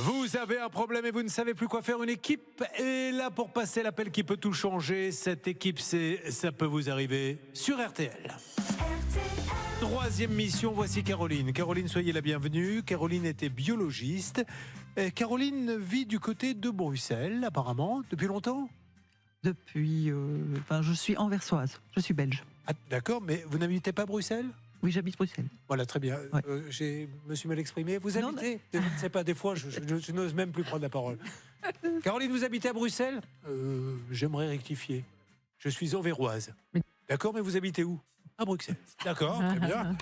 Vous avez un problème et vous ne savez plus quoi faire, une équipe est là pour passer l'appel qui peut tout changer. Cette équipe, c'est Ça peut vous arriver sur RTL. Troisième mission, voici Caroline. Caroline, soyez la bienvenue. Caroline était biologiste. Caroline vit du côté de Bruxelles, apparemment, depuis longtemps. Depuis... je suis anversoise, je suis belge. Ah, d'accord, mais vous n'habitez pas Bruxelles ? Oui, j'habite Bruxelles. Voilà, très bien. Ouais. Je me suis mal exprimé. Vous Non, habitez Je ne sais pas, des fois, je n'ose même plus prendre la parole. Caroline, vous habitez à Bruxelles ? J'aimerais rectifier. Je suis anversoise. D'accord, mais vous habitez où ? À Bruxelles. D'accord, très bien.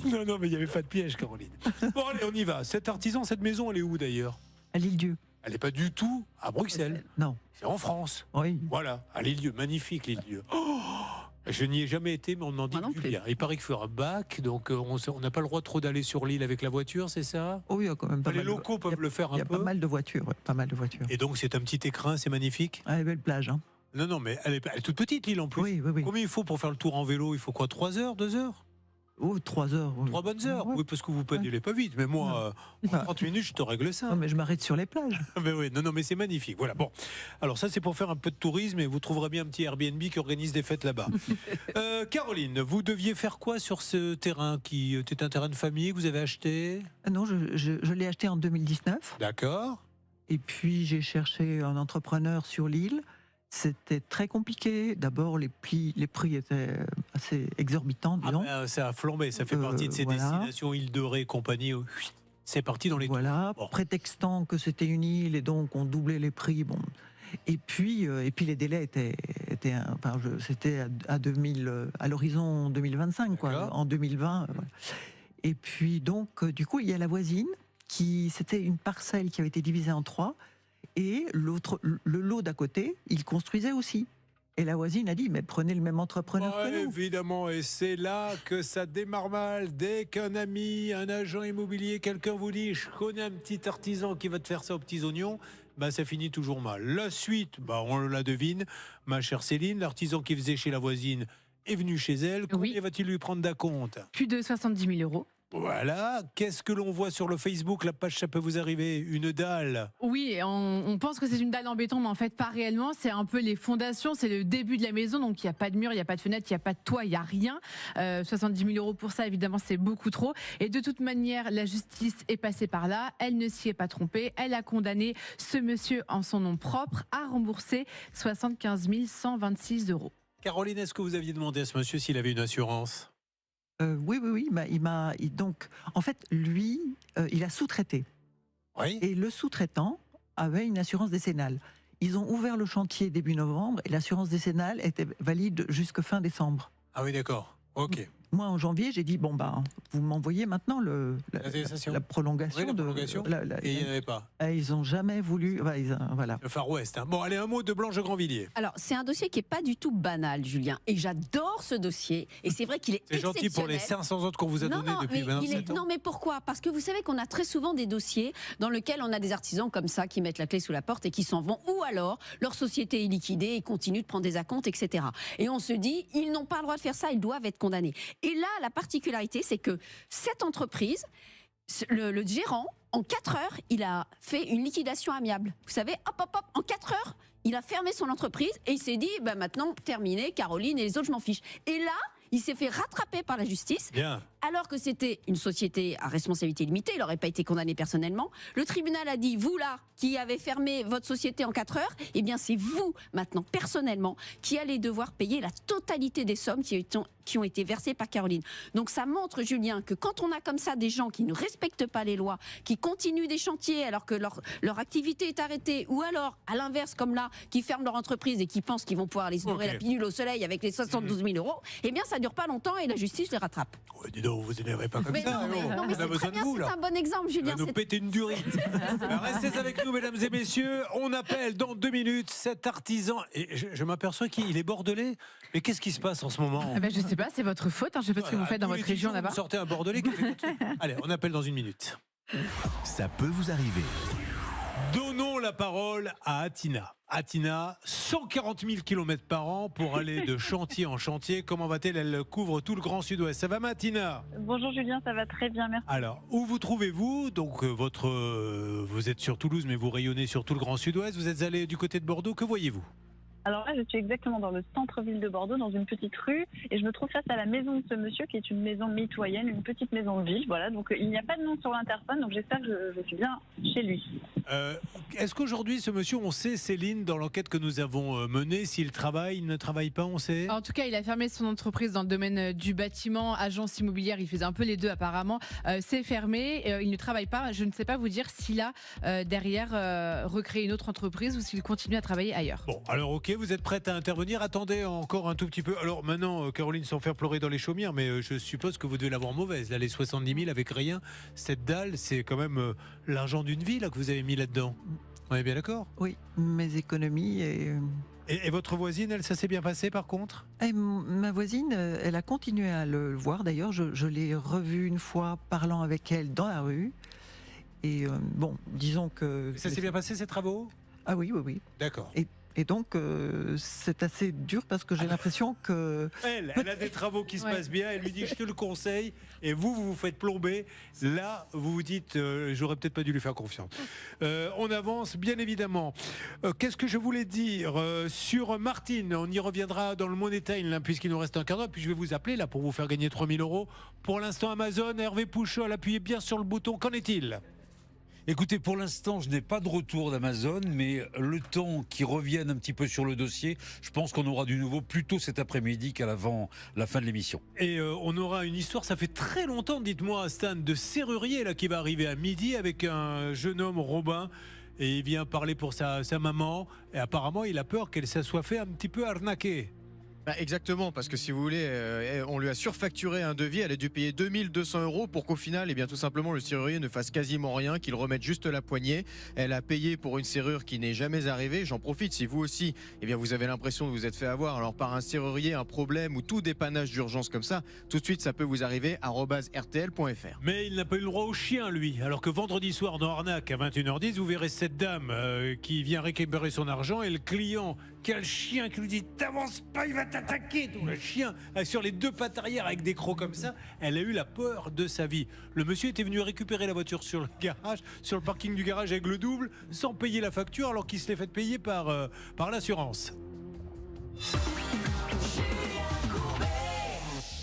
Non, mais il n'y avait pas de piège, Caroline. Bon, allez, on y va. Cet artisan, cette maison, elle est où d'ailleurs ? À l'Île-Dieu. Elle n'est pas du tout à Bruxelles. Non. C'est en France. Oui. Voilà, à l'Île-Dieu. Magnifique, l'Île-Dieu. Oh, je n'y ai jamais été, mais on en dit du bien. Il paraît qu'il faut un bac, donc on n'a pas le droit trop d'aller sur l'île avec la voiture, c'est ça ? Oh, il y a quand même pas Les mal locaux peuvent le faire un peu. Il y a pas mal de voitures, pas mal de voitures. Et donc, c'est un petit écrin, c'est magnifique ? Ah, belle plage, hein. Non, mais elle est toute petite, l'île en plus. Oui. Combien il faut pour faire le tour en vélo ? Il faut quoi, 3 heures, 2 heures ? Oh, 3 heures. Oui. 3 bonnes heures ? Ouais. Oui, parce que vous pédalez pas vite, mais moi, en 30 minutes, je te règle ça. Non, mais je m'arrête sur les plages. Mais oui, non, mais c'est magnifique. Voilà, bon. Alors ça, c'est pour faire un peu de tourisme et vous trouverez bien un petit Airbnb qui organise des fêtes là-bas. Caroline, vous deviez faire quoi sur ce terrain qui était un terrain de famille que vous avez acheté ? Non, je l'ai acheté en 2019. D'accord. Et puis, j'ai cherché un entrepreneur sur l'île. C'était très compliqué. D'abord, les prix étaient assez exorbitants, disons. Ça a flambé, ça fait partie de ces destinations île de Ré et compagnie. C'est parti dans les voilà, tours. Bon. Prétextant que c'était une île et donc on doublait les prix. Bon. Et puis les délais étaient c'était à l'horizon 2025, quoi, en 2020. Voilà. Et puis donc, du coup, il y a la voisine c'était une parcelle qui avait été divisée en 3. Et le lot d'à côté, il construisait aussi. Et la voisine a dit, mais prenez le même entrepreneur que nous. Évidemment, et c'est là que ça démarre mal. Dès qu'un ami, un agent immobilier, quelqu'un vous dit, je connais un petit artisan qui va te faire ça aux petits oignons, ça finit toujours mal. La suite, on la devine. Ma chère Céline, l'artisan qui faisait chez la voisine est venu chez elle. Combien va-t-il lui prendre d'acompte ? Plus de 70 000 euros. Voilà, qu'est-ce que l'on voit sur le Facebook ? La page Ça peut vous arriver, une dalle. Oui, on pense que c'est une dalle en béton, mais en fait pas réellement. C'est un peu les fondations, c'est le début de la maison, donc il n'y a pas de mur, il n'y a pas de fenêtre, il n'y a pas de toit, il n'y a rien. 70 000 euros pour ça, évidemment, c'est beaucoup trop. Et de toute manière, la justice est passée par là, elle ne s'y est pas trompée, elle a condamné ce monsieur en son nom propre à rembourser 75 126 euros. Caroline, est-ce que vous aviez demandé à ce monsieur s'il avait une assurance ? Oui. Donc, en fait, lui, il a sous-traité. Oui. Et le sous-traitant avait une assurance décennale. Ils ont ouvert le chantier début novembre et l'assurance décennale était valide jusqu'à fin décembre. Ah oui, d'accord. Ok. Moi, en janvier, j'ai dit, vous m'envoyez maintenant la prolongation. Oui, la prolongation. Et il n'y en avait pas. Ils n'ont jamais voulu... Voilà. Le Far West. Bon, allez, un mot de Blanche Grandvilliers. Alors, c'est un dossier qui n'est pas du tout banal, Julien. Et j'adore ce dossier. Et c'est vrai qu'il est exceptionnel. C'est gentil pour les 500 autres qu'on vous a donnés depuis 27 ans. Non, mais pourquoi ? Parce que vous savez qu'on a très souvent des dossiers dans lesquels on a des artisans comme ça qui mettent la clé sous la porte et qui s'en vont. Ou alors, leur société est liquidée et continue de prendre des acomptes, etc. Et on se dit, ils n'ont pas le droit de faire ça, ils doivent être condamnés. Et là, la particularité, c'est que cette entreprise, le gérant, en 4 heures, il a fait une liquidation amiable. Vous savez, hop, en 4 heures, il a fermé son entreprise et il s'est dit, maintenant, terminé, Caroline et les autres, je m'en fiche. Et là, il s'est fait rattraper par la justice. Bien. Alors que c'était une société à responsabilité limitée, il n'aurait pas été condamné personnellement. Le tribunal a dit, vous là, qui avez fermé votre société en 4 heures, eh bien c'est vous, maintenant, personnellement, qui allez devoir payer la totalité des sommes qui ont été versées par Caroline. Donc ça montre, Julien, que quand on a comme ça des gens qui ne respectent pas les lois, qui continuent des chantiers alors que leur activité est arrêtée, ou alors, à l'inverse, comme là, qui ferment leur entreprise et qui pensent qu'ils vont pouvoir aller se dorer la pilule au soleil avec les 72 000 euros, eh bien ça dure pas longtemps et la justice les rattrape. Ouais, dis donc, vous énervez pas comme mais ça. Non, mais c'est très bien, c'est un bon exemple, Julien. On va nous péter une durite. Restez avec nous, mesdames et messieurs. On appelle dans 2 minutes cet artisan. Et je m'aperçois qu'il est bordelais. Mais qu'est-ce qui se passe en ce moment ? Je sais pas, c'est votre faute. Je sais pas ce que vous faites dans votre région là-bas. Vous sortez un bordelais. Allez, on appelle dans 1 minute. Ça peut vous arriver. Donnons la parole à Atina. Atina, 140 000 km par an pour aller de chantier en chantier. Comment va-t-elle? Elle couvre tout le Grand Sud-Ouest. Ça va, Atina? Bonjour Julien, ça va très bien, merci. Alors, où vous trouvez-vous? Donc, vous êtes sur Toulouse, mais vous rayonnez sur tout le Grand Sud-Ouest. Vous êtes allé du côté de Bordeaux. Que voyez-vous? Alors là, je suis exactement dans le centre-ville de Bordeaux, dans une petite rue, et je me trouve face à la maison de ce monsieur, qui est une maison mitoyenne, une petite maison de ville. Voilà, donc il n'y a pas de nom sur l'interphone, donc j'espère que je suis bien chez lui. Est-ce qu'aujourd'hui, ce monsieur, on sait, Céline, dans l'enquête que nous avons menée, s'il travaille, il ne travaille pas, on sait? En tout cas, il a fermé son entreprise dans le domaine du bâtiment, agence immobilière, il faisait un peu les deux apparemment. C'est fermé, il ne travaille pas. Je ne sais pas vous dire s'il a derrière recréé une autre entreprise ou s'il continue à travailler ailleurs. Bon, alors ok, vous êtes prête à intervenir. Attendez encore un tout petit peu. Alors maintenant, Caroline, sans faire pleurer dans les chaumières, mais je suppose que vous devez l'avoir mauvaise. Là, les 70 000 avec rien, cette dalle, c'est quand même l'argent d'une vie là, que vous avez mis là-dedans. On est bien d'accord? Oui, mes économies Et votre voisine, elle, ça s'est bien passé par contre? Ma voisine, elle a continué à le voir. D'ailleurs, je l'ai revue une fois parlant avec elle dans la rue. Et bon, disons que... Ça s'est bien passé, ces travaux? Ah oui, oui, oui. D'accord. Et donc, c'est assez dur parce que j'ai l'impression que... Elle a des travaux qui se passent bien, elle lui dit je te le conseille, et vous vous faites plomber. Là, vous vous dites j'aurais peut-être pas dû lui faire confiance. On avance, bien évidemment. Qu'est-ce que je voulais dire sur Martine? On y reviendra dans le Money Time, puisqu'il nous reste un quart d'heure, puis je vais vous appeler là pour vous faire gagner 3 000 €. Pour l'instant, Amazon, Hervé Pouchol, appuyez bien sur le bouton. Qu'en est-il? Écoutez, pour l'instant, je n'ai pas de retour d'Amazon, mais le temps qu'ils reviennent un petit peu sur le dossier, je pense qu'on aura du nouveau plus tôt cet après-midi qu'à la fin de l'émission. Et on aura une histoire, ça fait très longtemps, dites-moi Stan, de serrurier là, qui va arriver à midi avec un jeune homme, Robin, et il vient parler pour sa maman, et apparemment il a peur qu'elle se soit fait un petit peu arnaquer. Exactement, parce que si vous voulez, on lui a surfacturé un devis, elle a dû payer 2200 € pour qu'au final, tout simplement, le serrurier ne fasse quasiment rien, qu'il remette juste la poignée. Elle a payé pour une serrure qui n'est jamais arrivée. J'en profite, si vous aussi, vous avez l'impression de vous être fait avoir alors par un serrurier, un problème ou tout dépannage d'urgence comme ça, tout de suite, ça peut vous arriver @rtl.fr. Mais il n'a pas eu le droit au chien, lui. Alors que vendredi soir, dans Arnaque, à 21h10, vous verrez cette dame qui vient récupérer son argent et le client qui a le chien qui lui dit « T'avances pas, il va t'attaquer !» Donc le chien, sur les deux pattes arrière avec des crocs comme ça, elle a eu la peur de sa vie. Le monsieur était venu récupérer la voiture sur le garage, sur le parking du garage avec le double, sans payer la facture, alors qu'il se l'est fait payer par l'assurance.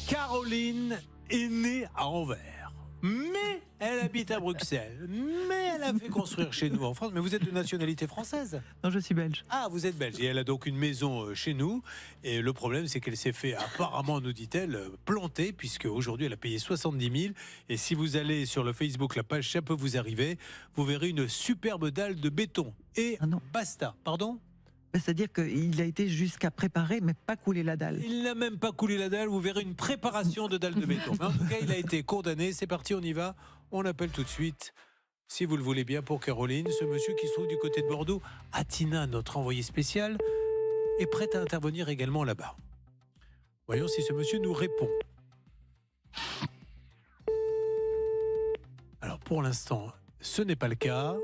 Caroline est née à Anvers, mais elle habite à Bruxelles, mais elle a fait construire chez nous en France. Mais vous êtes de nationalité française? Non, je suis belge. Ah, vous êtes belge. Et elle a donc une maison chez nous. Et le problème, c'est qu'elle s'est fait, apparemment, nous dit-elle, planter, puisque aujourd'hui elle a payé 70 000. Et si vous allez sur le Facebook, la page Ça peut vous arriver, vous verrez une superbe dalle de béton. Et basta. Pardon? C'est-à-dire qu'il a été jusqu'à préparer, mais pas couler la dalle. Il n'a même pas coulé la dalle, vous verrez une préparation de dalle de béton. Mais en tout cas, il a été condamné. C'est parti, on y va. On appelle tout de suite, si vous le voulez bien, pour Caroline, ce monsieur qui se trouve du côté de Bordeaux. Atina, notre envoyé spécial, est prête à intervenir également là-bas. Voyons si ce monsieur nous répond. Alors, pour l'instant, ce n'est pas le cas.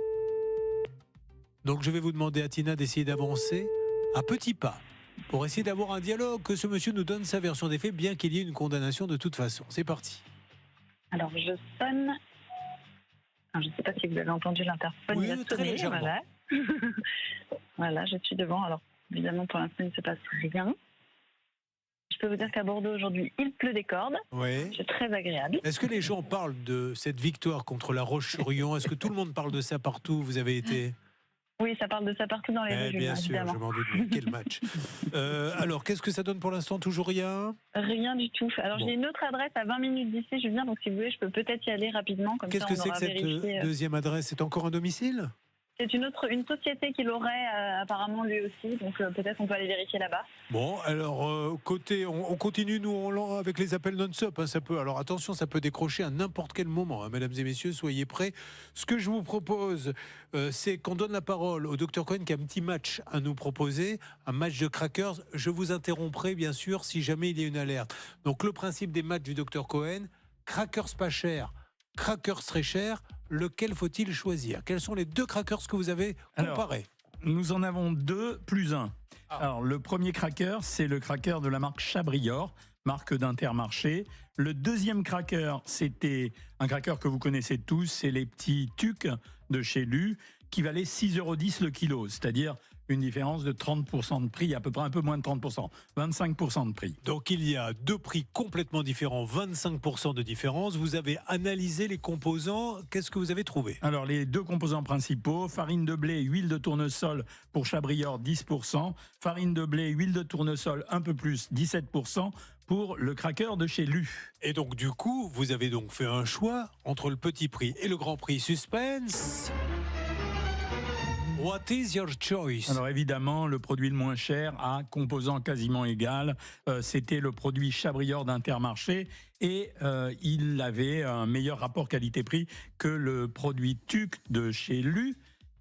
Donc je vais vous demander, Atina, d'essayer d'avancer à petits pas pour essayer d'avoir un dialogue, que ce monsieur nous donne sa version des faits, bien qu'il y ait une condamnation de toute façon. C'est parti. Alors je sonne. Alors, je ne sais pas si vous avez entendu l'interphone. Oui, il a très sonné, légèrement. voilà. Voilà, je suis devant. Alors évidemment, pour l'instant, il ne se passe rien. Je peux vous dire qu'à Bordeaux aujourd'hui, il pleut des cordes. Oui. C'est très agréable. Est-ce que les gens parlent de cette victoire contre la Roche-sur-Yon? Est-ce que tout le monde parle de ça partout où vous avez été? Oui, ça parle de ça partout dans les rues. Bien sûr, évidemment. je m'en doute. Mais quel match. Alors, qu'est-ce que ça donne pour l'instant? Toujours rien? Rien du tout. Alors Bon. j'ai une autre adresse à 20 minutes d'ici, Julien, donc si vous voulez, je peux peut-être y aller rapidement. Comme Qu'est-ce ça, que on c'est que aura cette vérifié. deuxième adresse? C'est encore un domicile? C'est une société qui l'aurait apparemment lui aussi, donc peut-être on peut aller vérifier là-bas. Bon, alors, côté, on continue, nous, avec les appels non-stop. Hein, ça peut, alors attention, ça peut décrocher à n'importe quel moment. Hein, mesdames et messieurs, soyez prêts. Ce que je vous propose, c'est qu'on donne la parole au Dr Cohen qui a un petit match à nous proposer, un match de crackers. Je vous interromprai, bien sûr, si jamais il y a une alerte. Donc, le principe des matchs du Dr Cohen, crackers pas cher, crackers très cher. lequel faut-il choisir? Quels sont les 2 crackers que vous avez comparés? Nous en avons 2 plus 1. Alors, le premier cracker, c'est le cracker de la marque Chabrior, marque d'Intermarché. Le deuxième cracker, c'était un cracker que vous connaissez tous, c'est les petits tucs de chez Lu, qui valaient 6,10 € le kilo, c'est-à-dire une différence de 30% de prix, à peu près un peu moins de 30%, 25% de prix. Donc il y a 2 prix complètement différents, 25% de différence. Vous avez analysé les composants, qu'est-ce que vous avez trouvé? Alors les 2 composants principaux, farine de blé, huile de tournesol pour Chabrior 10%, farine de blé, huile de tournesol un peu plus 17% pour le cracker de chez Lu. Et donc du coup, vous avez donc fait un choix entre le petit prix et le grand prix. Suspense. What is your choice? Alors évidemment, le produit le moins cher à composant quasiment égal, c'était le produit Chabrior d'Intermarché et il avait un meilleur rapport qualité-prix que le produit TUC de chez Lu.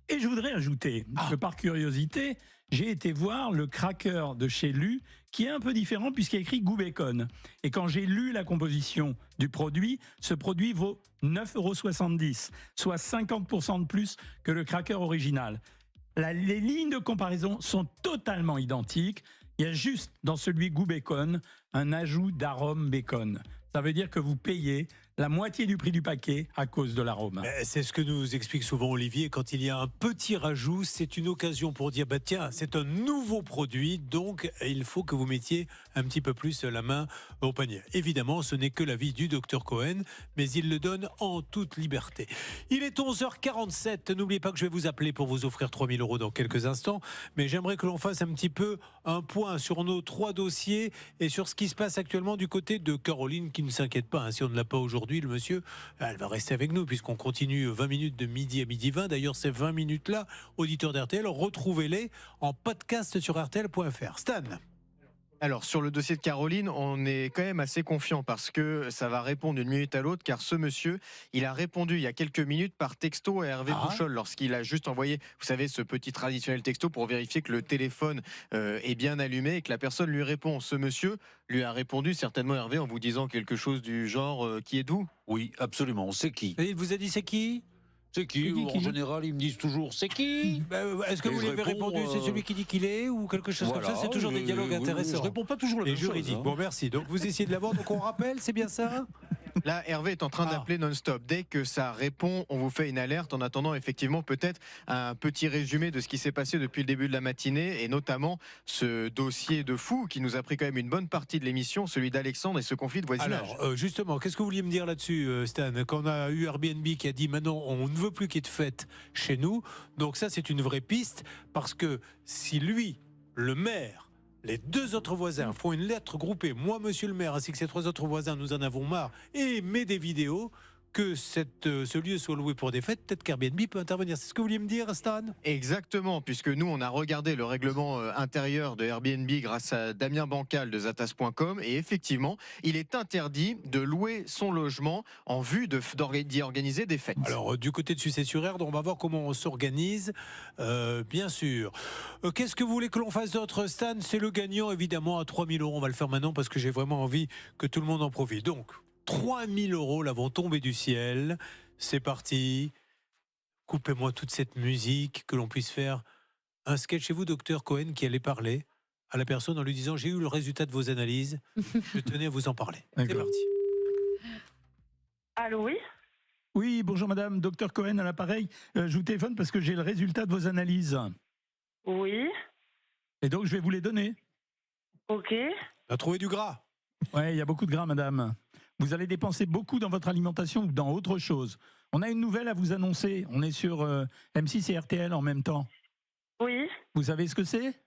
Et je voudrais ajouter que par curiosité, j'ai été voir le cracker de chez Lu qui est un peu différent puisqu'il y a écrit goût bacon. Et quand j'ai lu la composition du produit, ce produit vaut 9,70 €, soit 50% de plus que le cracker original. Les lignes de comparaison sont totalement identiques. Il y a juste dans celui goût bacon un ajout d'arôme bacon. Ça veut dire que vous payez la moitié du prix du paquet à cause de l'arôme. C'est ce que nous explique souvent Olivier. Quand il y a un petit rajout, c'est une occasion pour dire tiens, c'est un nouveau produit, donc il faut que vous mettiez un petit peu plus la main au panier. Évidemment, ce n'est que l'avis du Dr Cohen, mais il le donne en toute liberté. Il est 11h47. N'oubliez pas que je vais vous appeler pour vous offrir 3 000 € dans quelques instants, mais j'aimerais que l'on fasse un petit peu un point sur nos 3 dossiers et sur ce qui se passe actuellement du côté de Caroline, qui ne s'inquiète pas. Si on ne l'a pas aujourd'hui, le monsieur, elle va rester avec nous puisqu'on continue 20 minutes de midi à midi 20. D'ailleurs, ces 20 minutes-là, auditeurs d'RTL, retrouvez-les en podcast sur rtl.fr. Stan. Alors sur le dossier de Caroline, on est quand même assez confiant parce que ça va répondre d'une minute à l'autre, car ce monsieur, il a répondu il y a quelques minutes par texto à Hervé Pouchol lorsqu'il a juste envoyé, vous savez, ce petit traditionnel texto pour vérifier que le téléphone est bien allumé et que la personne lui répond. Ce monsieur lui a répondu certainement, Hervé, en vous disant quelque chose du genre qui êtes-vous? Oui, absolument. C'est qui? Et il vous a dit c'est qui? C'est qui? En général, ils me disent toujours c'est qui? Est-ce que vous lui avez répondu c'est celui qui dit qu'il est ou quelque chose comme ça? C'est toujours des dialogues intéressants. Je réponds pas toujours la même chose. Juridique. Bon, merci. Donc vous essayez de l'avoir. Donc on rappelle, c'est bien ça? Là, Hervé est en train d'appeler non-stop. Dès que ça répond, on vous fait une alerte. En attendant, effectivement, peut-être un petit résumé de ce qui s'est passé depuis le début de la matinée, et notamment ce dossier de fou qui nous a pris quand même une bonne partie de l'émission, celui d'Alexandre et ce conflit de voisinage. Alors, justement, qu'est-ce que vous vouliez me dire là-dessus, Stan? Quand on a eu Airbnb qui a dit maintenant on ne veut plus qu'il y ait de fête chez nous, donc ça c'est une vraie piste, parce que si lui, le maire, les 2 autres voisins font une lettre groupée, moi monsieur le maire ainsi que ces 3 autres voisins, nous en avons marre, et met des vidéos, que ce lieu soit loué pour des fêtes, peut-être qu'Airbnb peut intervenir. C'est ce que vous vouliez me dire, Stan? Exactement, puisque nous, on a regardé le règlement intérieur de Airbnb grâce à Damien Bancal de Zatas.com, et effectivement, il est interdit de louer son logement en vue d'y organiser des fêtes. Alors, du côté de Sucé-sur-Erdre, on va voir comment on s'organise, bien sûr. Qu'est-ce que vous voulez que l'on fasse d'autre, Stan? C'est le gagnant, évidemment, à 3 000 €. On va le faire maintenant parce que j'ai vraiment envie que tout le monde en profite. Donc, 3 000 €, là, vont tomber du ciel. C'est parti. Coupez-moi toute cette musique, que l'on puisse faire un sketch chez vous, Dr Cohen, qui allait parler à la personne en lui disant « J'ai eu le résultat de vos analyses, je tenais à vous en parler ». C'est parti. Allô, oui? Oui, bonjour madame, Dr Cohen à l'appareil. Je vous téléphone parce que j'ai le résultat de vos analyses. Oui. Et donc je vais vous les donner. Ok. On a trouvé du gras. Ouais, il y a beaucoup de gras, madame. Vous allez dépenser beaucoup dans votre alimentation ou dans autre chose. On a une nouvelle à vous annoncer. On est sur M6 et RTL en même temps. Oui. Vous savez ce que c'est?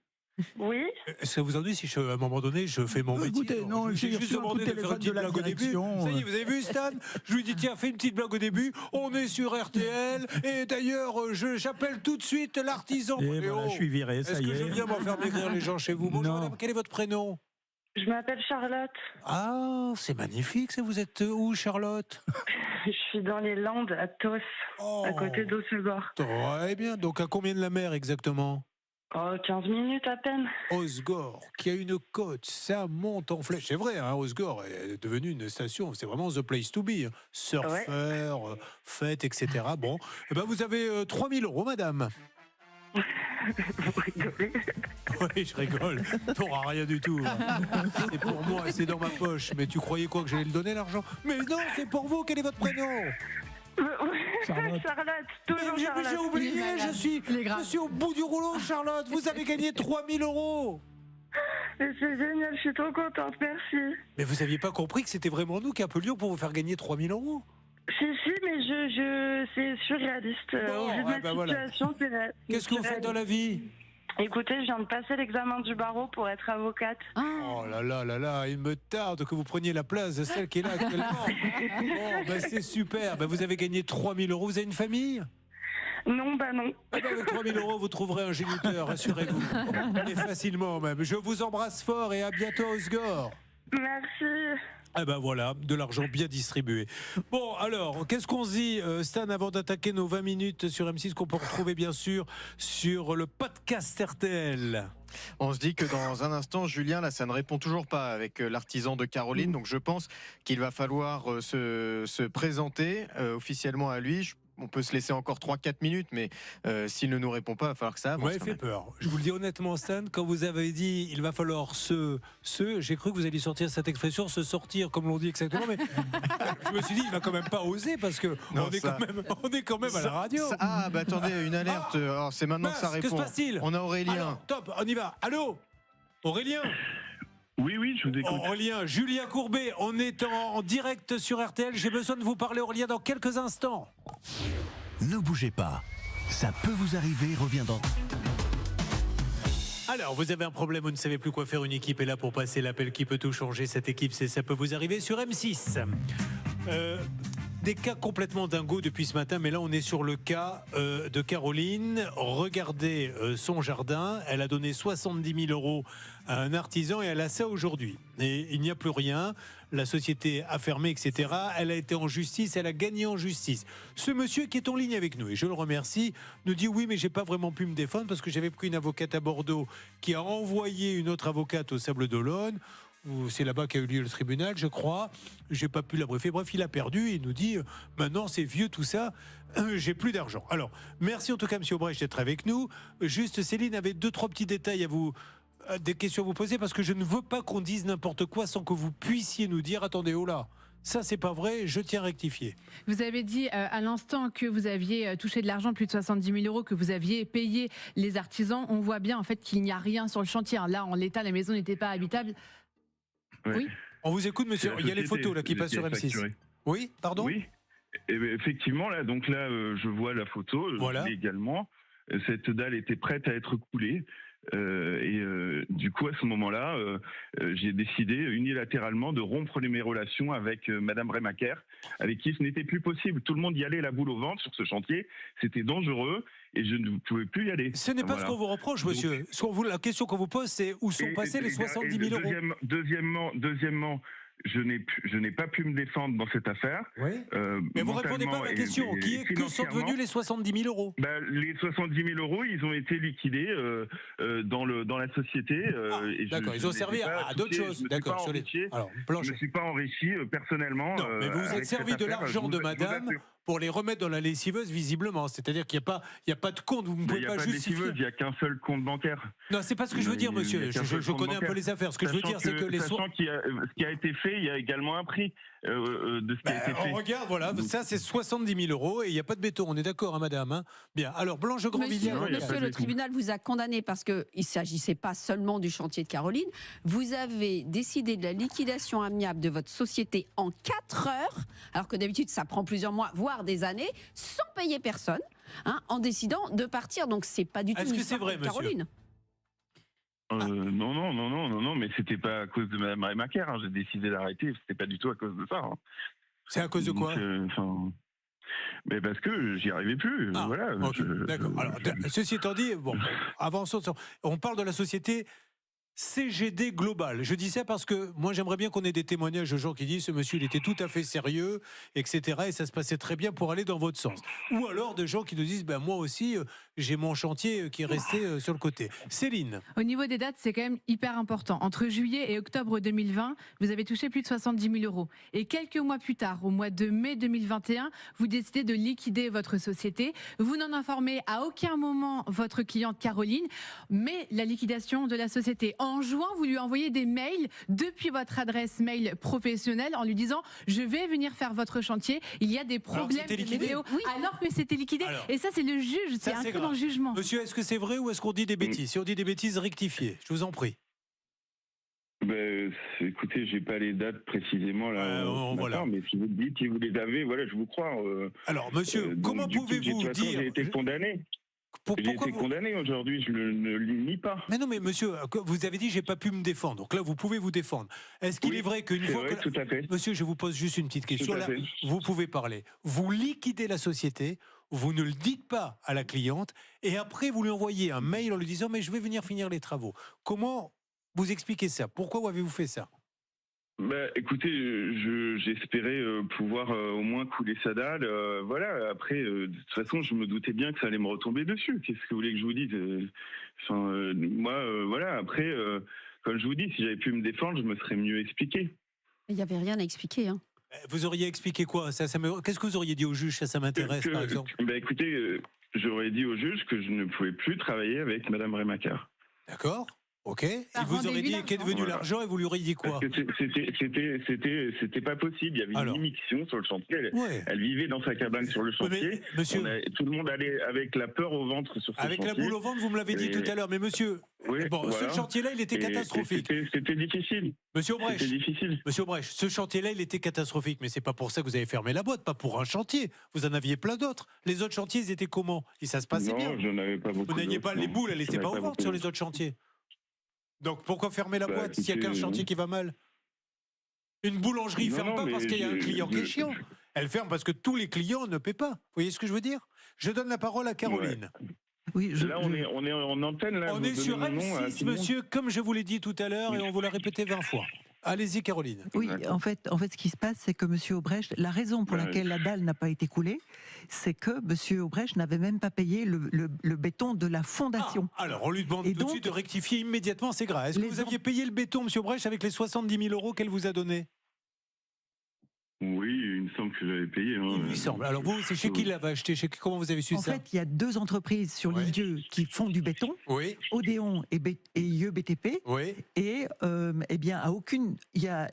Oui. Est-ce que vous en dites si à un moment donné je fais mon métier? Écoutez, non, j'ai juste demandé de faire une petite blague au début. Ça y est, vous avez vu, Stan? Je lui dis tiens, fais une petite blague au début. On est sur RTL et d'ailleurs j'appelle tout de suite l'artisan. Et voilà, je suis viré, ça y est. Est-ce que je viens m'en faire maigrir les gens chez vous? Bonjour madame, quel est votre prénom? Je m'appelle Charlotte. Ah, c'est magnifique. Vous êtes où, Charlotte? Je suis dans les Landes, à Tos, à côté d'Aussegor. Très bien. Donc à combien de la mer exactement? Oh, 15 minutes à peine. Osgore, qui a une côte, ça monte en flèche. C'est vrai, hein, Osgore est devenu une station, c'est vraiment the place to be. Surfeur, fête, etc. Bon, eh ben vous avez 3 000 €, madame. Vous rigolez. Oui, je rigole. T'auras rien du tout. C'est pour moi, c'est dans ma poche. Mais tu croyais quoi, que j'allais le donner, l'argent? Mais non, c'est pour vous. Quel est votre prénom? Charlotte, toujours J'ai Charlotte. oublié, Il est malade. je suis au bout du rouleau, Charlotte. Vous avez gagné 3 000 €. Mais c'est génial, je suis trop contente, merci. Mais vous aviez pas compris que c'était vraiment nous qui appelions pour vous faire gagner 3 000 €? Si, mais c'est surréaliste. Bon, Au vu de ouais, ma bah voilà. situation, c'est vrai. Qu'est-ce que vous faites dans la vie? Écoutez, je viens de passer l'examen du barreau pour être avocate. Oh là là là là, il me tarde que vous preniez la place de celle qui est là actuellement. Bon, ben c'est super. Ben vous avez gagné 3 000 €. Vous avez une famille? Non, bah non. Eh ben avec 3 000 €, vous trouverez un géniteur, rassurez-vous. Et facilement même. Je vous embrasse fort et à bientôt, Osgore. Merci. Eh ben voilà, de l'argent bien distribué. Bon, alors, qu'est-ce qu'on se dit, Stan, avant d'attaquer nos 20 minutes sur M6, qu'on peut retrouver bien sûr sur le podcast RTL? On se dit que dans un instant, Julien, là, ça ne répond toujours pas avec l'artisan de Caroline. Donc je pense qu'il va falloir se présenter officiellement à lui. On peut se laisser encore 3-4 minutes, mais s'il ne nous répond pas, il va falloir que ça avance. Vous m'avez fait peur. Je vous le dis honnêtement, Stan, quand vous avez dit il va falloir j'ai cru que vous alliez sortir cette expression, se sortir, comme l'on dit exactement, mais je me suis dit il va quand même pas oser parce que Non, on est quand même à la radio. Ah, bah attendez, une alerte. Alors, c'est maintenant que ça répond. Que se passe-t-il? On a Aurélien. Alors, top, on y va. Allô, Aurélien? Oui, je vous écoute. Aurélien, Julien Courbet, on est en direct sur RTL. J'ai besoin de vous parler, Aurélien, dans quelques instants. Ne bougez pas. Ça peut vous arriver, revient dans... Alors, vous avez un problème, vous ne savez plus quoi faire, une équipe est là pour passer l'appel qui peut tout changer. Cette équipe, c'est Ça peut vous arriver sur M6. Des cas complètement dingos depuis ce matin, mais là on est sur le cas de Caroline. Regardez son jardin, elle a donné 70 000 € à un artisan et elle a ça aujourd'hui. Et il n'y a plus rien, la société a fermé, etc. Elle a été en justice, elle a gagné en justice. Ce monsieur qui est en ligne avec nous, et je le remercie, nous dit oui mais j'ai pas vraiment pu me défendre parce que j'avais pris une avocate à Bordeaux qui a envoyé une autre avocate au Sables d'Olonne. C'est là-bas qu'a eu lieu le tribunal, je crois. J'ai pas pu la briefer. Bref, il a perdu. Il nous dit maintenant c'est vieux tout ça. J'ai plus d'argent. Alors, merci en tout cas, Monsieur Aubrecht, d'être avec nous. Juste, Céline avait 2-3 petits détails à vous, des questions à vous poser parce que je ne veux pas qu'on dise n'importe quoi sans que vous puissiez nous dire attendez, oh là. Ça, c'est pas vrai, je tiens à rectifier. Vous avez dit à l'instant que vous aviez touché de l'argent, plus de 70 000 €, que vous aviez payé les artisans. On voit bien en fait qu'il n'y a rien sur le chantier. Là, en l'état, la maison n'était pas habitable. Ouais. Oui. On vous écoute, monsieur. Il y a les photos là qui passent sur M6. Facturé. Oui, pardon. Oui. Et effectivement, là, je vois la photo. Voilà. Également, cette dalle était prête à être coulée. Du coup, à ce moment-là, j'ai décidé unilatéralement de rompre mes relations avec Madame Rémaker, avec qui ce n'était plus possible. Tout le monde y allait la boule au ventre sur ce chantier. C'était dangereux et je ne pouvais plus y aller. Ce n'est pas ce qu'on vous reproche, monsieur. La question qu'on vous pose, c'est où sont passés les 70 000 €? Deuxièmement, je n'ai pas pu me défendre dans cette affaire. Oui. Mais vous ne répondez pas à ma question. Que sont devenus les 70 000 €? Les 70 000 €, ils ont été liquidés dans la société. D'accord, ils ont servi à d'autres choses. D'accord. Je ne me suis pas enrichi personnellement. Non, mais vous vous êtes servi de l'argent de madame pour les remettre dans la lessiveuse, visiblement. C'est-à-dire qu'il n'y a pas de compte, vous ne pouvez pas justifier. Il n'y a qu'un seul compte bancaire. Non, c'est pas ce que je veux dire, monsieur. Je connais un peu les affaires. Ce que je veux dire, c'est que ce qui a été fait, il y a également un prix de ce qui a été fait. On regarde, voilà, ça c'est 70 000 € et il n'y a pas de béton. On est d'accord, hein, madame, hein? Bien. Alors, Blanche Grandvilliers. Monsieur, le tribunal vous a condamné parce qu'il ne s'agissait pas seulement du chantier de Caroline. Vous avez décidé de la liquidation amiable de votre société en 4 heures, alors que d'habitude ça prend plusieurs mois, voire des années, sans payer personne, en décidant de partir. Donc c'est pas du tout une histoire de Caroline. Non, mais c'était pas à cause de Mme Rémaker. J'ai décidé d'arrêter. C'était pas du tout à cause de ça. C'est à cause de quoi? Mais parce que j'y arrivais plus. Voilà. Okay, d'accord. Alors, ceci étant dit, bon, avançons. On parle de la société CGD Global. Je dis ça parce que moi j'aimerais bien qu'on ait des témoignages de gens qui disent ce monsieur il était tout à fait sérieux, etc. et ça se passait très bien pour aller dans votre sens. Ou alors de gens qui nous disent moi aussi j'ai mon chantier qui est resté sur le côté. Céline. Au niveau des dates, c'est quand même hyper important. Entre juillet et octobre 2020, vous avez touché plus de 70 000 euros. Et quelques mois plus tard, au mois de mai 2021, vous décidez de liquider votre société. Vous n'en informez à aucun moment votre cliente Caroline, mais la liquidation de la société. En juin, vous lui envoyez des mails depuis votre adresse mail professionnelle en lui disant « Je vais venir faire votre chantier, il y a des problèmes de météo. » Alors que c'était liquidé. Et ça, c'est le juge, c'est un peu dans le jugement. Monsieur, est-ce que c'est vrai ou est-ce qu'on dit des bêtises? Si on dit des bêtises, rectifiez. Je vous en prie. Écoutez, j'ai pas les dates précisément là. Voilà. Mais si vous le dites, si vous les avez, voilà, je vous crois. Alors, monsieur, comment pouvez-vous dire? J'ai été condamné. J'ai été condamné aujourd'hui, je ne le nie pas. Mais non, mais monsieur, vous avez dit j'ai pas pu me défendre. Donc là, vous pouvez vous défendre. Est-ce qu'il est vrai qu'une fois tout à fait. Monsieur, je vous pose juste une petite question. Là, vous pouvez parler. Vous liquidez la société, vous ne le dites pas à la cliente, et après vous lui envoyez un mail en lui disant mais je vais venir finir les travaux. Comment vous expliquez ça? Pourquoi avez-vous fait ça? Écoutez, j'espérais pouvoir au moins couler sa dalle. Voilà. Après, de toute façon, je me doutais bien que ça allait me retomber dessus. Qu'est-ce que vous voulez que je vous dise? Moi, voilà. Après, comme je vous dis, si j'avais pu me défendre, je me serais mieux expliqué. Il n'y avait rien à expliquer. Hein. Vous auriez expliqué quoi? Qu'est-ce que vous auriez dit au juge? Ça m'intéresse, par exemple. Écoutez, j'aurais dit au juge que je ne pouvais plus travailler avec Madame Rémacard. D'accord. Ok. Il vous aurait dit qu'est devenu l'argent et vous lui auriez dit quoi? C'était pas possible. Il y avait une immixtion sur le chantier. Elle vivait dans sa cabane sur le chantier. Monsieur, tout le monde allait avec la peur au ventre sur ce chantier. Avec la boule au ventre, vous me l'avez dit tout à l'heure. Mais monsieur, ce chantier-là, il était catastrophique. C'était difficile. Monsieur Brèche, c'était difficile. Monsieur Brèche, ce chantier-là, il était catastrophique. Mais c'est pas pour ça que vous avez fermé la boîte, pas pour un chantier. Vous en aviez plein d'autres. Les autres chantiers, ils étaient comment? Et ça se passait bien. Non, je n'avais pas beaucoup. Vous n'aviez pas les boules, elles n'étaient pas au ventre sur les autres chantiers. Donc pourquoi fermer la boîte s'il n'y a qu'un chantier qui va mal? Une boulangerie ne ferme pas parce qu'il y a un client qui est chiant. Elle ferme parce que tous les clients ne paient pas. Vous voyez ce que je veux dire? Je donne la parole à Caroline. Oui, là, on est en antenne. Là, on est sur M6, monsieur, comme je vous l'ai dit tout à l'heure, et on vous l'a répété 20 fois. Allez-y, Caroline. Oui, en fait, ce qui se passe, c'est que M. Aubrecht, la raison pour laquelle la dalle n'a pas été coulée, c'est que M. Aubrecht n'avait même pas payé le béton de la fondation. Alors, on lui demande tout de suite de rectifier immédiatement, c'est grave. Est-ce que vous aviez payé le béton, M. Aubrecht, avec les 70 000 euros qu'elle vous a donnés? Oui, il me semble que j'avais payé. Il me semble. Alors vous, c'est chez qui l'avez acheté? Comment vous avez su ça? En fait, il y a deux entreprises sur l'Île-Dieu qui font du béton. Oui. Odéon et IEBTP. Oui. Et eh bien, à aucune, il y a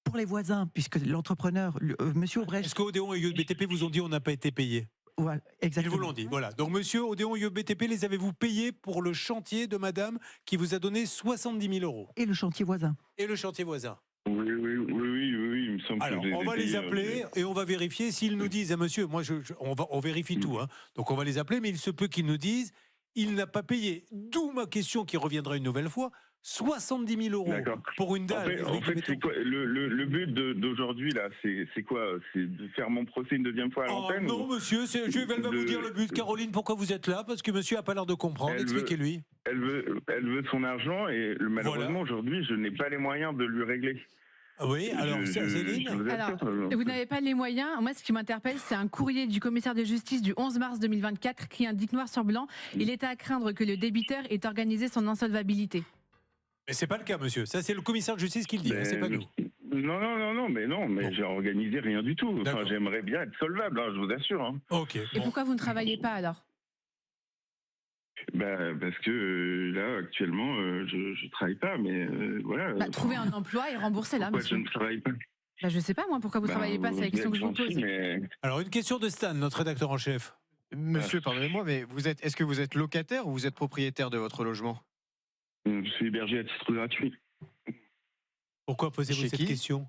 pour les voisins, puisque l'entrepreneur, Monsieur Aubrecht. Est-ce qu'Odéon et IEBTP vous ont dit on n'a pas été payé? Voilà, exactement. Ils vous l'ont dit. Voilà. Donc, Monsieur Odéon et IEBTP, les avez-vous payés pour le chantier de Madame qui vous a donné 70 000 euros? Et le chantier voisin. Et le chantier voisin. Oui, il me semble. Alors, on va les appeler et on va vérifier s'ils nous disent, monsieur, moi, on vérifie tout, hein. Donc on va les appeler, mais il se peut qu'ils nous disent, il n'a pas payé. D'où ma question qui reviendra une nouvelle fois. 70 000 euros pour une dalle. En fait c'est quoi le but d'aujourd'hui là? C'est quoi? C'est de faire mon procès une deuxième fois à l'antenne? Non, monsieur, je vais vous dire le but. Caroline, pourquoi vous êtes là? Parce que monsieur n'a pas l'air de comprendre. Expliquez-lui. Elle veut son argent et malheureusement aujourd'hui, je n'ai pas les moyens de lui régler. Oui, alors Céline, vous n'avez pas les moyens. Moi, ce qui m'interpelle, c'est un courrier du commissaire de justice du 11 mars 2024 qui indique noir sur blanc, il est à craindre que le débiteur ait organisé son insolvabilité. Mais c'est pas le cas, monsieur. Ça, c'est le commissaire de justice qui le dit, c'est pas nous. Mais j'ai organisé rien du tout. Enfin, j'aimerais bien être solvable, je vous assure. Hein. Ok. Et pourquoi vous ne travaillez pas alors? Parce que là, actuellement, je travaille pas, mais voilà. Trouver un emploi et rembourser là, monsieur. Pourquoi je ne travaille pas? Je sais pas, moi, pourquoi vous travaillez pas, c'est la question que je vous pose. Alors, une question de Stan, notre rédacteur en chef. Monsieur, pardonnez-moi, mais est-ce que vous êtes locataire ou vous êtes propriétaire de votre logement? Je suis hébergé à titre gratuit. Pourquoi posez-vous cette question?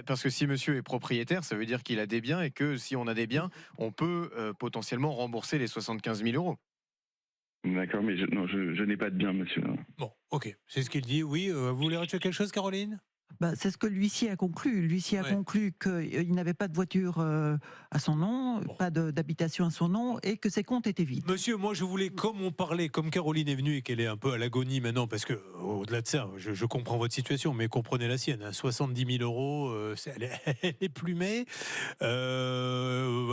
Parce que si monsieur est propriétaire, ça veut dire qu'il a des biens et que si on a des biens, on peut potentiellement rembourser les 75 000 euros. D'accord, mais je n'ai pas de biens, monsieur. Bon, ok, c'est ce qu'il dit, oui. Vous voulez rajouter quelque chose, Caroline? C'est ce que l'huissier a conclu. L'huissier a conclu qu'il n'avait pas de voiture à son nom, pas d'habitation à son nom, et que ses comptes étaient vides. Monsieur, moi je voulais, comme Caroline est venue et qu'elle est un peu à l'agonie maintenant, parce que au-delà de ça, je comprends votre situation, mais comprenez la sienne. 70 000 euros, elle est plumée.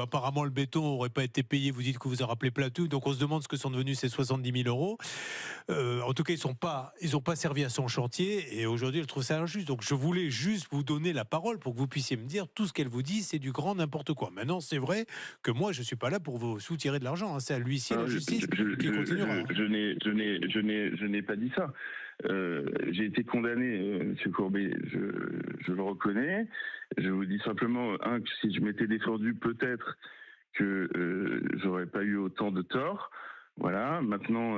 apparemment le béton n'aurait pas été payé. Vous dites que vous a rappelé Platou, donc on se demande ce que sont devenus ces 70 000 euros. En tout cas, ils n'ont pas servi à son chantier et aujourd'hui, elle trouve ça injuste. Donc je voulais juste vous donner la parole pour que vous puissiez me dire tout ce qu'elle vous dit, c'est du grand n'importe quoi. Maintenant, c'est vrai que moi, je ne suis pas là pour vous soutirer de l'argent. Hein. C'est à l'huissier, la justice qui continuera. Je n'ai pas dit ça. J'ai été condamné, M. Courbet, je le reconnais. Je vous dis simplement, que si je m'étais défendu, peut-être que j'aurais pas eu autant de tort. Voilà, maintenant,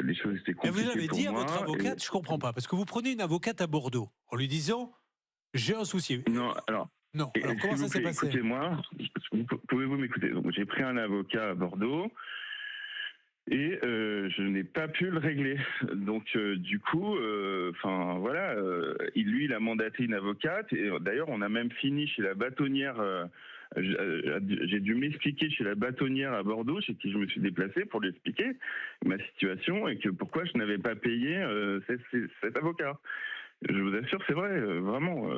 les choses étaient compliquées. Mais vous l'avez dit à votre avocate, je comprends pas, parce que vous prenez une avocate à Bordeaux en lui disant « j'ai un souci ». Non, alors... Non, alors comment ça s'est passé ? Écoutez-moi, pouvez-vous m'écouter ? Donc, j'ai pris un avocat à Bordeaux. Et je n'ai pas pu le régler. Donc du coup, voilà, il a mandaté une avocate. Et d'ailleurs, on a même fini chez la bâtonnière. J'ai dû m'expliquer chez la bâtonnière à Bordeaux, chez qui je me suis déplacé pour lui expliquer ma situation et que pourquoi je n'avais pas payé cet avocat. Je vous assure, c'est vrai, vraiment.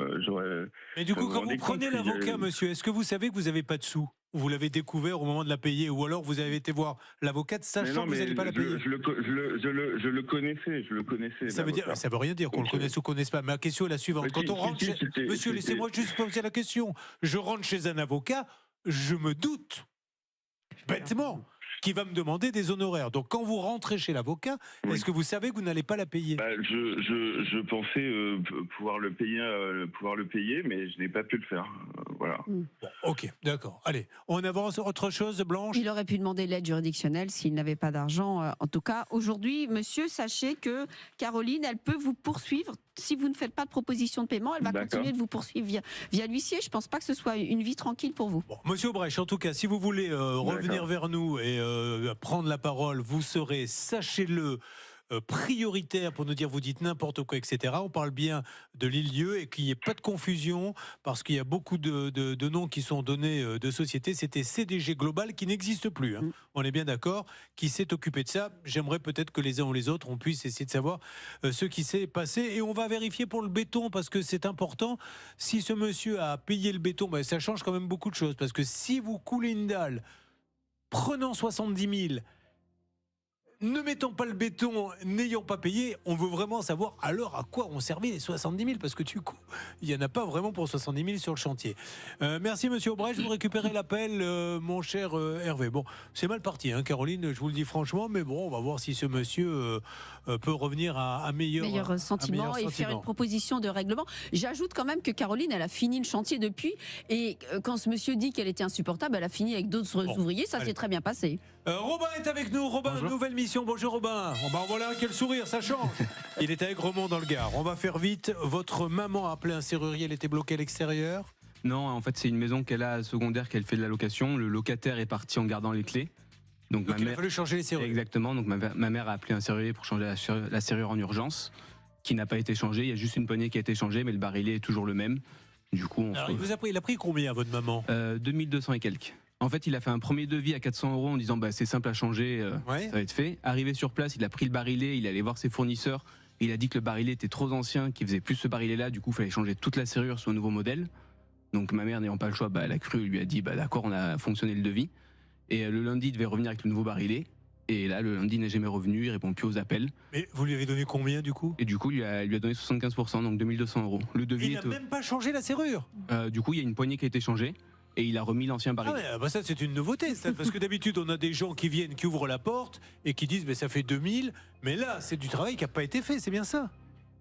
Mais du coup, quand vous prenez l'avocat, monsieur, est-ce que vous savez que vous n'avez pas de sous ? Vous l'avez découvert au moment de la payer, ou alors vous avez été voir l'avocate sachant que vous n'allez pas la payer. Je le connaissais. Ça veut rien dire qu'on le connaisse ou qu'on ne connaisse pas. Ma question est la suivante. Quand on rentre chez... Monsieur, laissez-moi juste poser la question. Je rentre chez un avocat, je me doute, bêtement, qui va me demander des honoraires. Donc quand vous rentrez chez l'avocat, est-ce que vous savez que vous n'allez pas la payer ? Je pensais pouvoir le payer, mais je n'ai pas pu le faire. Voilà. Bon, ok, d'accord. Allez, on avance. Autre chose, Blanche ? Il aurait pu demander l'aide juridictionnelle s'il n'avait pas d'argent. En tout cas, aujourd'hui, monsieur, sachez que Caroline, elle peut vous poursuivre. Si vous ne faites pas de proposition de paiement, elle va continuer de vous poursuivre via l'huissier. Je ne pense pas que ce soit une vie tranquille pour vous. Bon, monsieur Aubrecht, en tout cas, si vous voulez revenir vers nous et prendre la parole, vous serez, sachez-le, prioritaire pour nous dire vous dites n'importe quoi, etc. On parle bien de l'île-lieu et qu'il n'y ait pas de confusion parce qu'il y a beaucoup de noms qui sont donnés de sociétés. C'était CDG Global qui n'existe plus. Hein. On est bien d'accord, qui s'est occupé de ça. J'aimerais peut-être que les uns ou les autres, on puisse essayer de savoir ce qui s'est passé et on va vérifier pour le béton parce que c'est important. Si ce monsieur a payé le béton, ben, ça change quand même beaucoup de choses parce que si vous coulez une dalle prenant 70 000, ne mettons pas le béton, n'ayant pas payé, on veut vraiment savoir alors à quoi ont servi les 70 000 parce que du coup, il n'y en a pas vraiment pour 70 000 sur le chantier. Merci monsieur Aubrecht, vous récupérez l'appel, mon cher Hervé. Bon, c'est mal parti, hein, Caroline, je vous le dis franchement, mais bon, on va voir si ce monsieur peut revenir à meilleur sentiment et faire une proposition de règlement. J'ajoute quand même que Caroline, elle a fini le chantier depuis et quand ce monsieur dit qu'elle était insupportable, elle a fini avec d'autres ouvriers, ça s'est très bien passé. Robin est avec nous, Robin, bonjour. Nouvelle mission, bonjour Robin. Ben voilà, quel sourire, ça change. Il est avec Romont dans le Gard. On va faire vite. Votre maman a appelé un serrurier, elle était bloquée à l'extérieur ? Non, en fait c'est une maison qu'elle a secondaire, qu'elle fait de la location. Le locataire est parti en gardant les clés. Donc il a fallu changer les serrures. Exactement, donc ma mère a appelé un serrurier pour changer la serrure en urgence, qui n'a pas été changée. Il y a juste une poignée qui a été changée, mais le barillet est toujours le même. Du coup, il a pris combien votre maman ? 2200 et quelques. En fait, il a fait un premier devis à 400 € en disant c'est simple à changer, ça va être fait. Arrivé sur place, il a pris le barillet, il est allé voir ses fournisseurs. Il a dit que le barillet était trop ancien, qu'il faisait plus ce barillet-là. Du coup, il fallait changer toute la serrure sur un nouveau modèle. Donc ma mère, n'ayant pas le choix, elle a cru, elle lui a dit d'accord, on a fonctionné le devis. Et le lundi, il devait revenir avec le nouveau barillet. Et là, le lundi, il n'est jamais revenu, il répond plus aux appels. Mais vous lui avez donné combien du coup ? Et du coup, il lui a donné 75%, donc 2200 €. Le devis il n'a même pas changé la serrure ? Du coup, il y a une poignée qui a été changée. Et il a remis l'ancien barillet. Ah ouais, ça c'est une nouveauté, parce que d'habitude on a des gens qui viennent, qui ouvrent la porte et qui disent ça fait 2000, mais là c'est du travail qui n'a pas été fait, c'est bien ça ?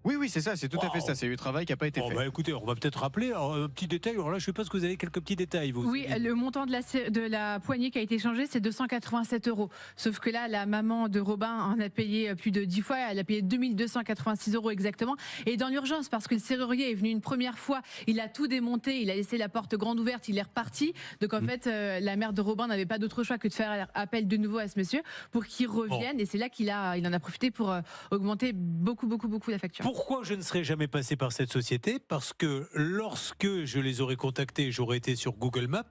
Oui, c'est ça, c'est tout à fait ça. C'est du travail qui n'a pas été fait. Écoutez, on va peut-être rappeler un petit détail. Alors là, je suppose que vous avez quelques petits détails. Vous. Oui, le montant de la poignée qui a été changé, c'est 287 €. Sauf que là, la maman de Robin en a payé plus de 10 fois. Elle a payé 2286 € exactement. Et dans l'urgence, parce que le serrurier est venu une première fois, il a tout démonté, il a laissé la porte grande ouverte, il est reparti. Donc en fait, la mère de Robin n'avait pas d'autre choix que de faire appel de nouveau à ce monsieur pour qu'il revienne. Et c'est là qu'il en a profité pour augmenter beaucoup la facture. Pourquoi je ne serais jamais passé par cette société ? Parce que lorsque je les aurais contactés, j'aurais été sur Google Maps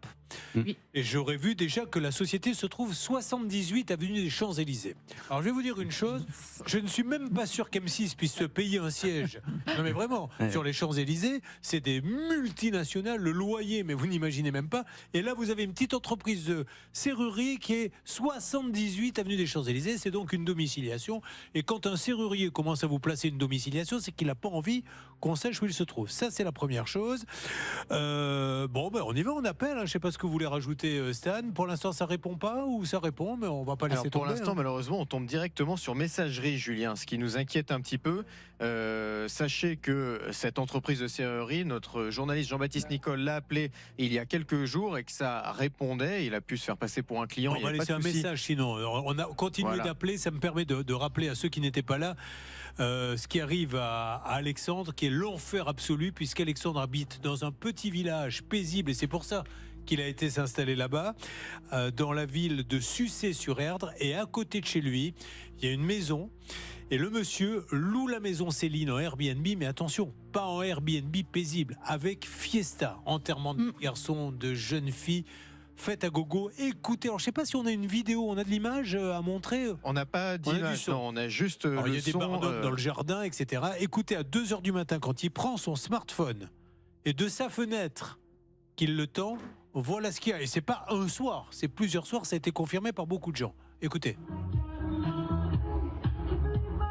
Oui. Et j'aurais vu déjà que la société se trouve 78 avenue des Champs-Élysées. Alors je vais vous dire une chose, je ne suis même pas sûr qu'M6 puisse se payer un siège. Non mais vraiment, sur les Champs-Élysées, c'est des multinationales, le loyer, mais vous n'imaginez même pas. Et là, vous avez une petite entreprise de serrurerie qui est 78 avenue des Champs-Élysées, c'est donc une domiciliation. Et quand un serrurier commence à vous placer une domiciliation, c'est qu'il n'a pas envie qu'on sache où il se trouve. Ça, c'est la première chose. Bon, ben, on y va, on appelle. Je ne sais pas ce que vous voulez rajouter, Stan. Pour l'instant, ça répond pas ou ça répond, mais on va pas laisser tomber. Pour l'instant, malheureusement, on tombe directement sur messagerie, Julien, ce qui nous inquiète un petit peu. Sachez que cette entreprise de serrurerie, notre journaliste Jean-Baptiste Nicole l'a appelé il y a quelques jours et que ça répondait. Il a pu se faire passer pour un client. On va laisser un message sinon. On a continué d'appeler. Ça me permet de rappeler à ceux qui n'étaient pas là ce qui arrive à Alexandre, qui est l'enfer absolu, puisqu'Alexandre habite dans un petit village paisible et c'est pour ça qu'il a été s'installer là-bas, dans la ville de Sucé-sur-Erdre. Et à côté de chez lui, il y a une maison. Et le monsieur loue la maison Céline en Airbnb, mais attention, pas en Airbnb paisible, avec fiesta, enterrement de garçons, de jeunes filles, fête à gogo. Écoutez, alors je sais pas si on a une vidéo, on a de l'image à montrer. On n'a pas d'image, non, on a juste alors, le il y a des son, barres dans le jardin, etc. Écoutez, à 2h du matin, quand il prend son smartphone et de sa fenêtre qu'il le tend, voilà ce qu'il y a. Et c'est pas un soir, c'est plusieurs soirs, ça a été confirmé par beaucoup de gens. Écoutez.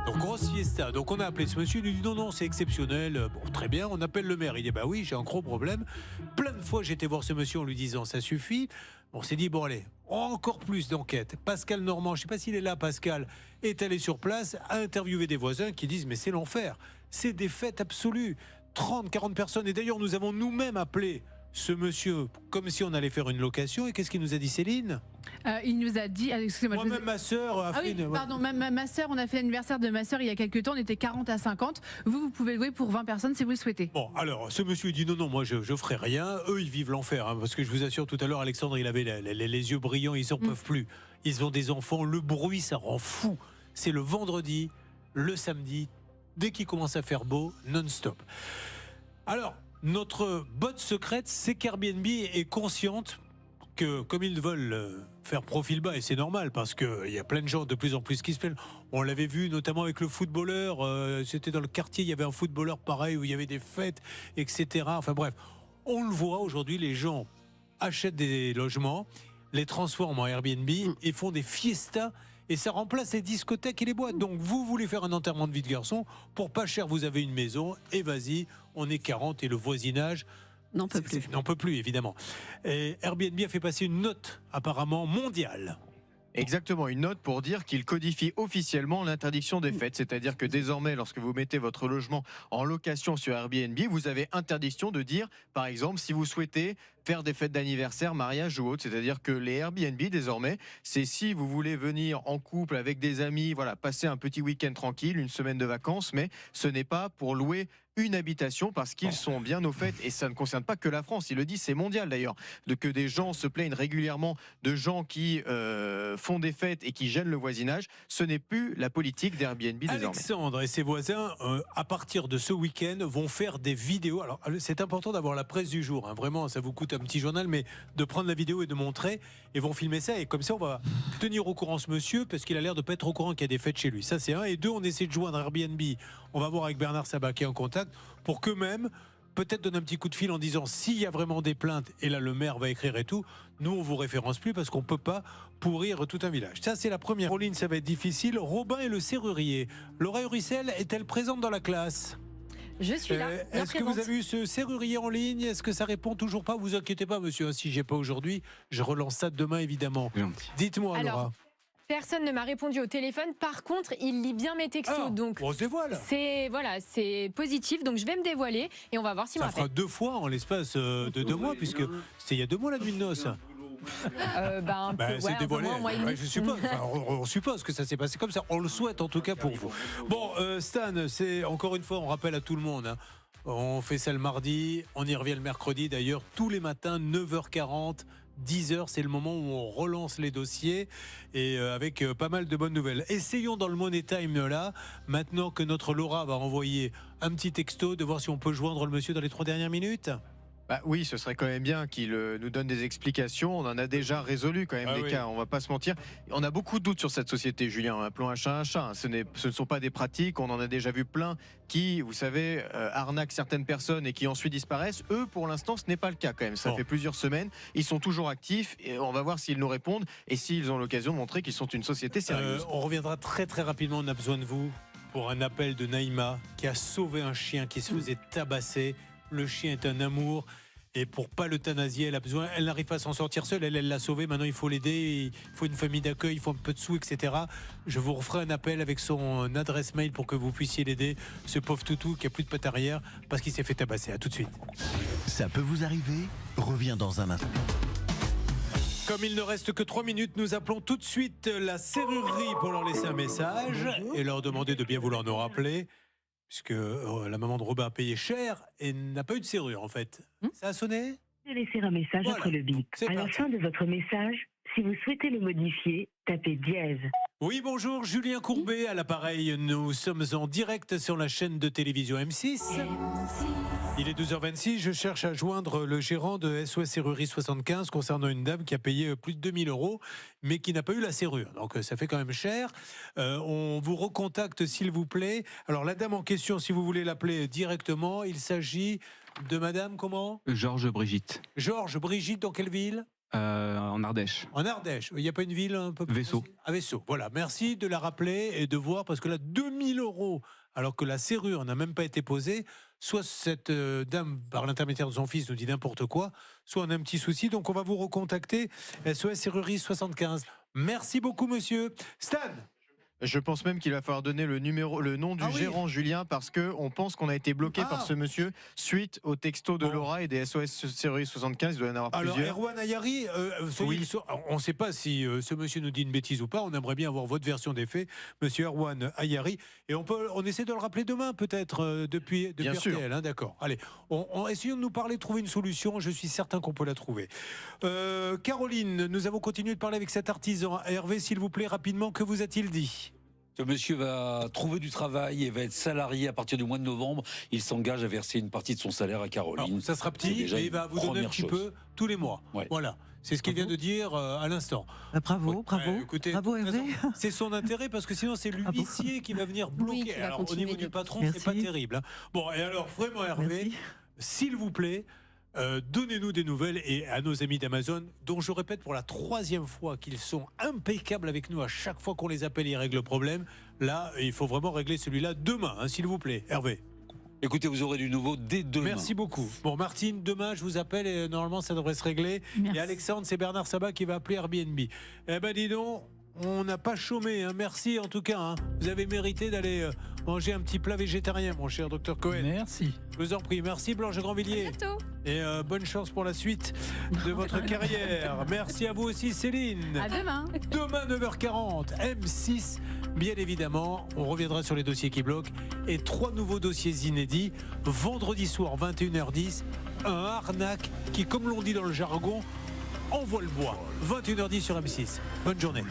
Donc grosse fiesta. Donc on a appelé ce monsieur, il nous dit non, c'est exceptionnel. Bon, très bien, on appelle le maire. Il dit bah oui, j'ai un gros problème. Plein de fois j'étais voir ce monsieur en lui disant ça suffit. On s'est dit bon allez, encore plus d'enquête. Pascal Normand, je ne sais pas s'il est là, Pascal, est allé sur place, a interviewé des voisins qui disent mais c'est l'enfer. C'est des fêtes absolues. 30, 40 personnes. Et d'ailleurs nous avons nous-mêmes appelé ce monsieur comme si on allait faire une location. Et qu'est-ce qu'il nous a dit, Céline? Il nous a dit, excusez-moi, moi-même ma sœur a fait pardon, ma sœur, on a fait l'anniversaire de ma sœur il y a quelques temps, on était 40 à 50. Vous pouvez louer pour 20 personnes si vous le souhaitez. Bon, alors ce monsieur dit non, moi je ferai rien. Eux ils vivent l'enfer, parce que je vous assure, tout à l'heure Alexandre il avait les yeux brillants, ils en peuvent plus. Ils ont des enfants, le bruit ça rend fou. C'est le vendredi, le samedi, dès qu'il commence à faire beau, non-stop. Alors notre botte secrète, c'est qu'Airbnb est consciente que comme ils veulent faire profil bas, et c'est normal parce qu'il y a plein de gens de plus en plus qui se plaignent. On l'avait vu notamment avec le footballeur, c'était dans le quartier, il y avait un footballeur pareil où il y avait des fêtes, etc. Enfin bref, on le voit aujourd'hui, les gens achètent des logements, les transforment en Airbnb et font des fiestas. Et ça remplace les discothèques et les boîtes. Donc vous voulez faire un enterrement de vie de garçon, pour pas cher vous avez une maison, et vas-y, on est 40 et le voisinage n'en peut plus. N'en peut plus, évidemment. Et Airbnb a fait passer une note apparemment mondiale. Exactement, une note pour dire qu'il codifie officiellement l'interdiction des fêtes. C'est-à-dire que désormais, lorsque vous mettez votre logement en location sur Airbnb, vous avez interdiction de dire, par exemple, si vous souhaitez faire des fêtes d'anniversaire, mariage ou autre. C'est-à-dire que les Airbnb, désormais, c'est si vous voulez venir en couple avec des amis, voilà, passer un petit week-end tranquille, une semaine de vacances, mais ce n'est pas pour louer une habitation parce qu'ils sont bien au fait, et ça ne concerne pas que la France, il le dit, c'est mondial d'ailleurs, que des gens se plaignent régulièrement de gens qui font des fêtes et qui gênent le voisinage. Ce n'est plus la politique d'Airbnb désormais. Alexandre et ses voisins, à partir de ce week-end, vont faire des vidéos. Alors c'est important d'avoir la presse du jour, hein. Vraiment, ça vous coûte un petit journal, mais de prendre la vidéo et de montrer, et vont filmer ça, et comme ça on va tenir au courant ce monsieur, parce qu'il a l'air de pas être au courant qu'il y a des fêtes chez lui. Ça c'est un, et deux, on essaie de joindre Airbnb. On va voir avec Bernard Sabat qui est en contact, pour qu'eux-mêmes peut-être donner un petit coup de fil en disant s'il y a vraiment des plaintes, et là le maire va écrire et tout, nous on vous référence plus parce qu'on peut pas pourrir tout un village. Ça c'est la première. Pauline, ça va être difficile. Robin et le serrurier. Laura Uricel est-elle présente dans la classe? Je suis là. Est-ce que vous avez eu ce serrurier en ligne? Est-ce que ça répond toujours pas? Vous inquiétez pas, monsieur. Si j'ai pas aujourd'hui, je relance ça demain évidemment. Dites-moi, Laura. Personne ne m'a répondu au téléphone. Par contre, il lit bien mes textos. Donc, on se dévoile. C'est positif. Donc, je vais me dévoiler et on va voir si ça fera 2 fois en l'espace de 2 mois, puisque c'était il y a 2 mois la nuit de noces. C'est dévoilé. Je suppose. On suppose que ça s'est passé comme ça. On le souhaite en tout cas pour vous. Bon, Stan, c'est encore une fois, on rappelle à tout le monde. Hein, on fait ça le mardi, on y revient le mercredi. D'ailleurs, tous les matins, 9h40. 10h, c'est le moment où on relance les dossiers et avec pas mal de bonnes nouvelles. Essayons dans le Money Time là, maintenant que notre Laura va envoyer un petit texto, de voir si on peut joindre le monsieur dans les 3 dernières minutes. Bah oui, ce serait quand même bien qu'il nous donne des explications. On en a déjà résolu quand même des cas, on va pas se mentir. On a beaucoup de doutes sur cette société, Julien. Appelons un chat un chat. Ce ne sont pas des pratiques. On en a déjà vu plein qui, vous savez, arnaquent certaines personnes et qui ensuite disparaissent. Eux, pour l'instant, ce n'est pas le cas quand même. Ça fait plusieurs semaines. Ils sont toujours actifs et on va voir s'ils nous répondent et s'ils ont l'occasion de montrer qu'ils sont une société sérieuse. On reviendra très très rapidement. On a besoin de vous pour un appel de Naïma qui a sauvé un chien qui se faisait tabasser. Le chien est un amour et pour pas l'euthanasier, elle n'arrive pas à s'en sortir seule. Elle l'a sauvé. Maintenant, il faut l'aider. Il faut une famille d'accueil. Il faut un peu de sous, etc. Je vous referai un appel avec son adresse mail pour que vous puissiez l'aider. Ce pauvre toutou qui a plus de pattes arrière parce qu'il s'est fait tabasser. À tout de suite. Ça peut vous arriver. Reviens dans un instant. Comme il ne reste que 3 minutes, nous appelons tout de suite la serrurerie pour leur laisser un message et leur demander de bien vouloir nous rappeler. Puisque la maman de Robin a payé cher et n'a pas eu de serrure en fait. Ça a sonné ? Laissez un message après le bip. À la fin de votre message, si vous souhaitez le modifier, tapez dièse. Oui, bonjour, Julien Courbet à l'appareil. Nous sommes en direct sur la chaîne de télévision M6. Il est 12h26, je cherche à joindre le gérant de SOS Serrurerie 75 concernant une dame qui a payé plus de 2000 €, mais qui n'a pas eu la serrure. Donc ça fait quand même cher. On vous recontacte s'il vous plaît. Alors la dame en question, si vous voulez l'appeler directement, il s'agit de madame comment ? Georges Brigitte. Georges Brigitte, dans quelle ville ? En Ardèche. En Ardèche. Il n'y a pas une ville un peu plus... Vaisseau. À Vaisseau. Voilà. Merci de la rappeler et de voir, parce que là, 2000 €, alors que la serrure n'a même pas été posée, soit cette dame, par l'intermédiaire de son fils, nous dit n'importe quoi, soit on a un petit souci. Donc, on va vous recontacter. SOS Serrurerie 75. Merci beaucoup, monsieur. Stan. Je pense même qu'il va falloir donner le nom du gérant, Julien, parce qu'on pense qu'on a été bloqué par ce monsieur suite au texto de Laura et des SOS Serrurerie 75. Il doit y en avoir plusieurs. Alors, Erwan Ayari, on ne sait pas si ce monsieur nous dit une bêtise ou pas. On aimerait bien avoir votre version des faits, monsieur Erwan Ayari. Et on essaie de le rappeler demain, peut-être, depuis RTL. Hein, d'accord. Allez, essayons de nous parler, de trouver une solution. Je suis certain qu'on peut la trouver. Caroline, nous avons continué de parler avec cet artisan. Hervé, s'il vous plaît, rapidement, que vous a-t-il dit ? Ce monsieur va trouver du travail et va être salarié à partir du mois de novembre. Il s'engage à verser une partie de son salaire à Caroline. Alors, ça sera petit, mais il va vous donner un petit peu tous les mois. Ouais. Voilà. C'est ce qu'il vient de dire à l'instant. Bravo. Écoutez, bravo Hervé. C'est son intérêt parce que sinon c'est l'huissier qui va venir bloquer. Alors au niveau du patron, c'est pas terrible. Hein. Bon, et alors vraiment Hervé, s'il vous plaît, donnez-nous des nouvelles et à nos amis d'Amazon, dont je répète pour la 3e fois qu'ils sont impeccables avec nous à chaque fois qu'on les appelle, ils règlent le problème. Là, il faut vraiment régler celui-là demain, hein, s'il vous plaît, Hervé. Écoutez, vous aurez du nouveau dès demain. Merci beaucoup. Bon, Martine, demain, je vous appelle et normalement, ça devrait se régler. Merci. Et Alexandre, c'est Bernard Sabat qui va appeler Airbnb. Eh ben, dis donc, on n'a pas chômé. Hein. Merci en tout cas. Hein. Vous avez mérité d'aller manger un petit plat végétarien, mon cher docteur Cohen. Merci. Je vous en prie. Merci Blanche Grandvilliers. À bientôt. Et bonne chance pour la suite de votre carrière. Merci à vous aussi, Céline. À demain. Demain, 9h40, M6. Bien évidemment, on reviendra sur les dossiers qui bloquent. Et 3 nouveaux dossiers inédits. Vendredi soir, 21h10, un arnaque qui, comme l'on dit dans le jargon, envoie le bois. 21h10 sur M6. Bonne journée.